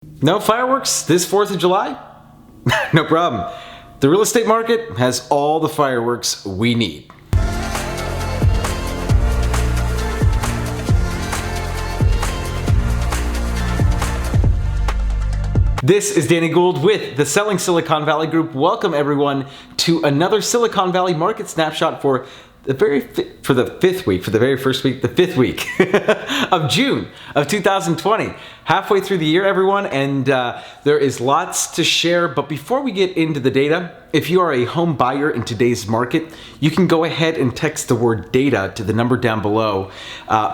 No fireworks this 4th of July? No problem. The real estate market has all the fireworks we need. This is Danny Gould with the Selling Silicon Valley Group. Welcome everyone to another Silicon Valley market snapshot for the fifth week of June of 2020. Halfway through the year, everyone, and there is lots to share. But before we get into the data, if you are a home buyer in today's market, you can go ahead and text the word data to the number down below,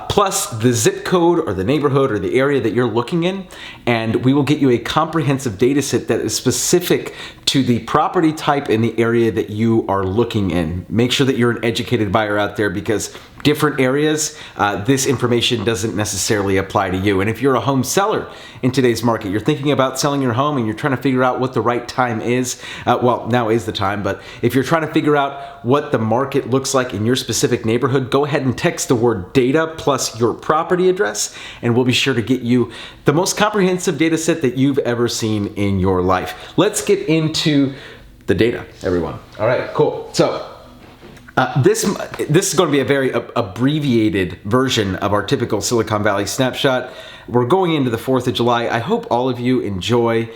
plus the zip code or the neighborhood or the area that you're looking in, and we will get you a comprehensive data set that is specific to the property type in the area that you are looking in. Make sure that you're an educated buyer out there, because different areas, this information doesn't necessarily apply to you. And if you're a home seller in today's market, you're thinking about selling your home and you're trying to figure out what the right time is, well, now is the time, but if you're trying to figure out what the market looks like in your specific neighborhood, go ahead and text the word data plus your property address, and we'll be sure to get you the most comprehensive data set that you've ever seen in your life. Let's get into the data, everyone. All right, cool. So, this is going to be a very abbreviated version of our typical Silicon Valley snapshot. We're going into the 4th of July. I hope all of you enjoy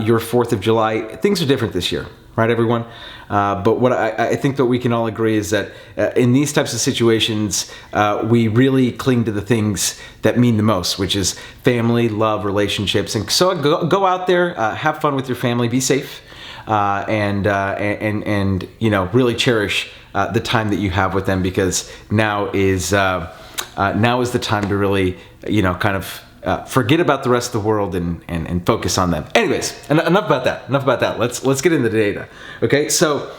your 4th of July. Things are different this year, right, everyone? But what I think that we can all agree is that in these types of situations, we really cling to the things that mean the most, which is family, love, relationships. And so go out there, have fun with your family, be safe, and you know, really cherish the time that you have with them, because now is the time to really, you know, kind of forget about the rest of the world and focus on them. Anyways, enough about that. Let's get into the data. Okay, so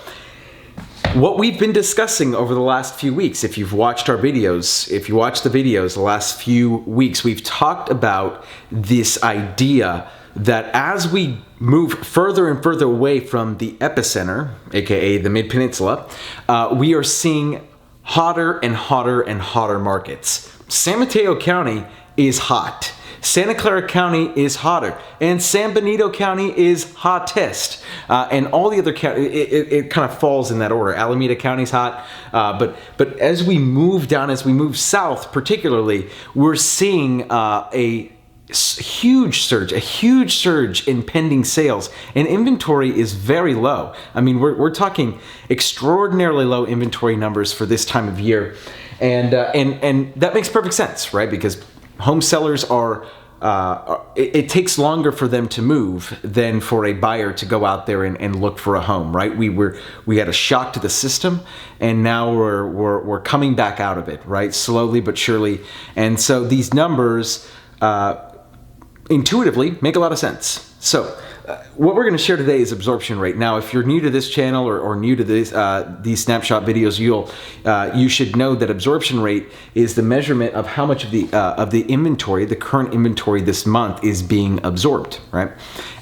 what we've been discussing over the last few weeks, if you've watched our videos, if you watched the videos the last few weeks, we've talked about this idea that as we move further and further away from the epicenter, aka the Mid-Peninsula, we are seeing hotter and hotter and hotter markets. San Mateo County is hot. Santa Clara County is hotter, and San Benito County is hottest, and all the other counties, it kind of falls in that order. Alameda County's hot, but as we move down, as we move south particularly, we're seeing a huge surge in pending sales, and inventory is very low. I mean, we're talking extraordinarily low inventory numbers for this time of year, and that makes perfect sense, right? Because home sellers are it takes longer for them to move than for a buyer to go out there and look for a home, right? We had a shock to the system, and now we're coming back out of it, right? Slowly but surely, and so these numbers intuitively make a lot of sense. So what we're going to share today is absorption rate. Now, if you're new to this channel or new to these snapshot videos, you should know that absorption rate is the measurement of how much of the inventory, the current inventory this month, is being absorbed, right?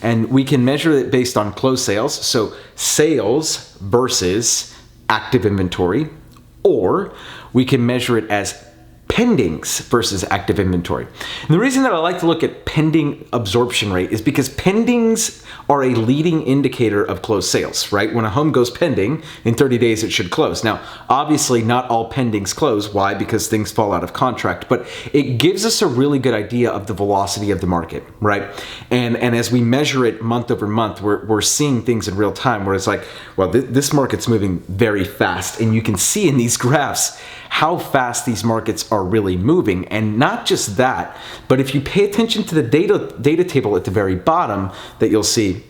And we can measure it based on closed sales, so sales versus active inventory, or we can measure it as pendings versus active inventory. And the reason that I like to look at pending absorption rate is because pendings are a leading indicator of closed sales, right? When a home goes pending, in 30 days it should close. Now, obviously not all pendings close. Why? Because things fall out of contract, but it gives us a really good idea of the velocity of the market, right? And as we measure it month over month, we're seeing things in real time where it's like, well, this market's moving very fast, and you can see in these graphs how fast these markets are really moving. And not just that, but if you pay attention to the data table at the very bottom, that you'll see,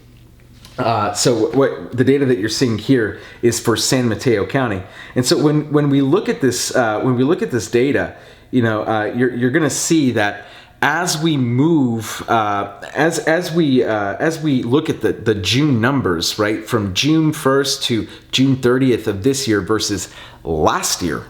so what the data that you're seeing here is for San Mateo County. And so when we look at this data, you know, you're going to see that as we move, as we look at the June numbers, right, from June 1st to June 30th of this year versus last year,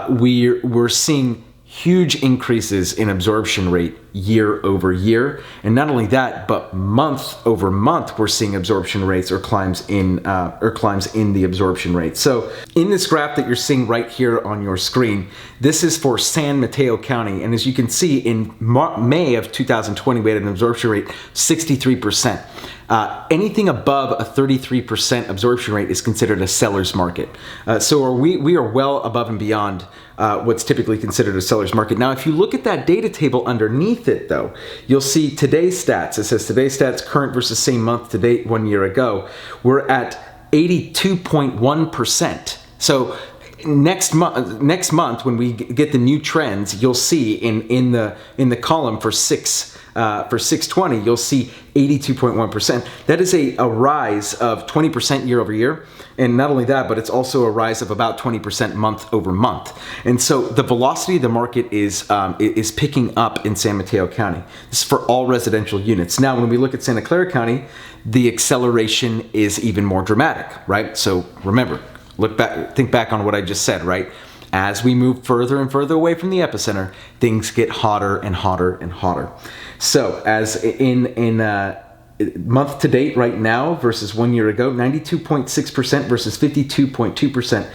we're seeing huge increases in absorption rate year over year. And not only that, but month over month, we're seeing absorption rates or climbs in the absorption rate. So in this graph that you're seeing right here on your screen, this is for San Mateo County. And as you can see, in May of 2020, we had an absorption rate 63%. Anything above a 33% absorption rate is considered a seller's market. So we are well above and beyond what's typically considered a seller's market. Now, if you look at that data table underneath it, though, you'll see today's stats. It says today's stats, current versus same month to date 1 year ago. We're at 82.1%. So next month, when we get the new trends, you'll see in the column for 620, you'll see 82.1%. That is a rise of 20% year over year. And not only that, but it's also a rise of about 20% month over month. And so the velocity of the market is picking up in San Mateo County. This is for all residential units. Now, when we look at Santa Clara County, the acceleration is even more dramatic, right? So remember, think back on what I just said, right? As we move further and further away from the epicenter, things get hotter and hotter and hotter. So as in month to date right now versus 1 year ago, 92.6% versus 52.2%.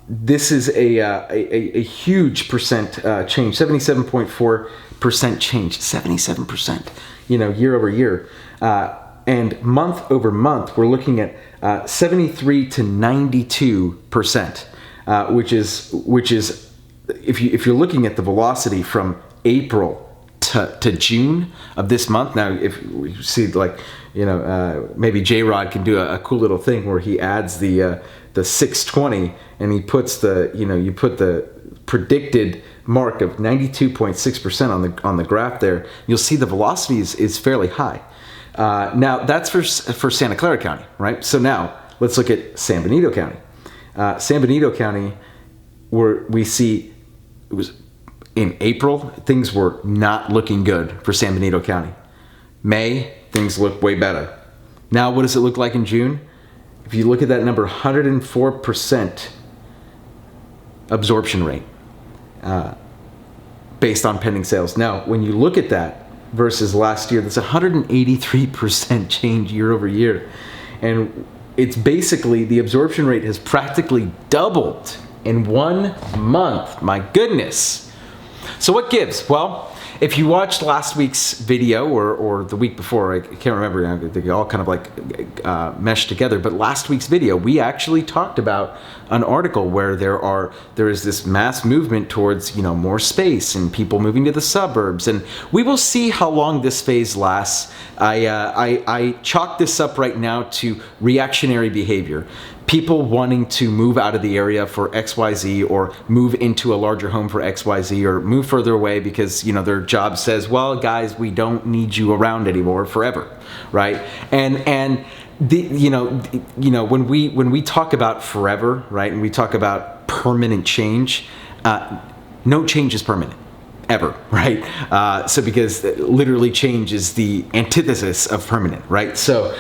This is a huge percent change, 77.4% change, 77%, year over year. And month over month, we're looking at 73 to 92%, which is if you're looking at the velocity from April to June of this month. Now, if we see maybe J-Rod can do a cool little thing where he adds the 620 and he puts you put the predicted mark of 92.6% on the graph there. You'll see the velocity is fairly high. Now that's for Santa Clara County, right? So now let's look at San Benito County. San Benito County, where we see it was in April, things were not looking good for San Benito County. May, things look way better. Now, what does it look like in June? If you look at that number, 104% absorption rate based on pending sales. Now, when you look at that versus last year, that's 183% change year over year. And it's basically, the absorption rate has practically doubled in 1 month. My goodness. So what gives? Well, if you watched last week's video or the week before, I can't remember, they all kind of meshed together, but last week's video, we actually talked about an article where there is this mass movement towards, more space and people moving to the suburbs, and we will see how long this phase lasts. I chalk this up right now to reactionary behavior. People wanting to move out of the area for XYZ, or move into a larger home for XYZ, or move further away because their job says, well, guys, we don't need you around anymore forever, right? And when we talk about forever, right, and we talk about permanent change, no change is permanent. Ever, right? So because literally change is the antithesis of permanent, right? So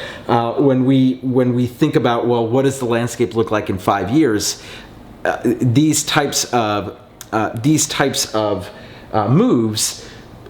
when we think about, well, what does the landscape look like in 5 years? These types of moves,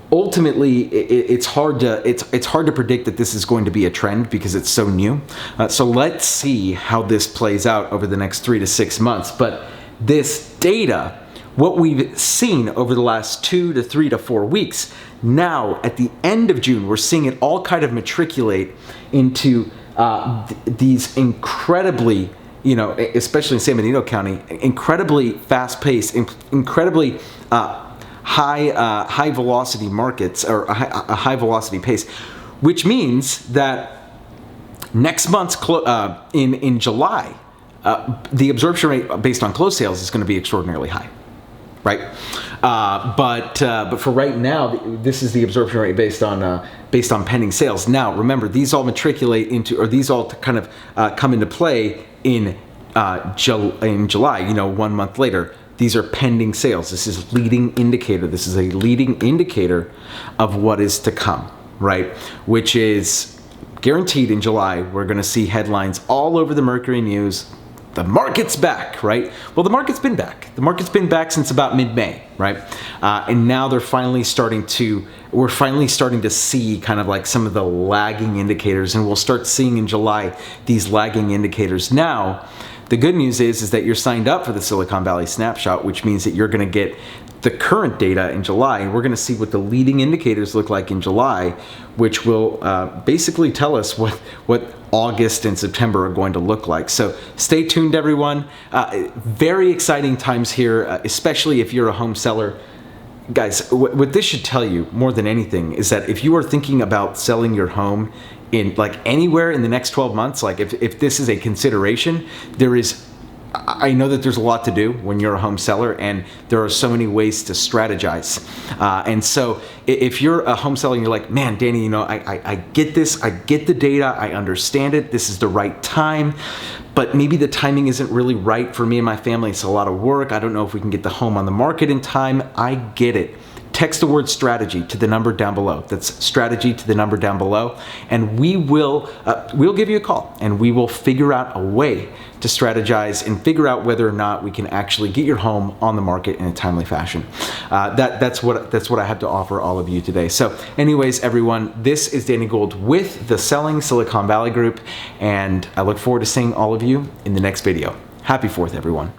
ultimately, it's hard to predict that this is going to be a trend because it's so new. So let's see how this plays out over the next 3 to 6 months. But this data, what we've seen over the last 2 to 3 to 4 weeks, now at the end of June, we're seeing it all kind of matriculate into these incredibly, especially in San Benito County, incredibly fast-paced, incredibly high velocity markets, or a high velocity pace, which means that next month's in July, the absorption rate based on closed sales is going to be extraordinarily high. Right, but for right now, this is the absorption rate based on pending sales. Now, remember, these all matriculate into, or these all come into play in July. 1 month later, these are pending sales. This is leading indicator. This is a leading indicator of what is to come, right? Which is guaranteed in July. We're going to see headlines all over the Mercury News. the market's back, right? Well, the market's been back. The market's been back since about mid-May, right? And now we're finally starting to see kind of like some of the lagging indicators, and we'll start seeing in July these lagging indicators. Now, the good news is that you're signed up for the Silicon Valley Snapshot, which means that you're going to get the current data in July, and we're going to see what the leading indicators look like in July, which will basically tell us what August and September are going to look like. So stay tuned, everyone. Very exciting times here, especially if you're a home seller. Guys, what this should tell you more than anything is that if you are thinking about selling your home in like anywhere in the next 12 months, like if this is a consideration, I know that there's a lot to do when you're a home seller, and there are so many ways to strategize. And so if you're a home seller and you're like, man, Danny, you know, I get this, I get the data, I understand it, this is the right time, but maybe the timing isn't really right for me and my family. It's a lot of work. I don't know if we can get the home on the market in time. I get it. Text the word strategy to the number down below. That's strategy to the number down below. And we'll give you a call, and we will figure out a way to strategize and figure out whether or not we can actually get your home on the market in a timely fashion. That's what I have to offer all of you today. So anyways, everyone, this is Danny Gould with the Selling Silicon Valley Group, and I look forward to seeing all of you in the next video. Happy 4th, everyone.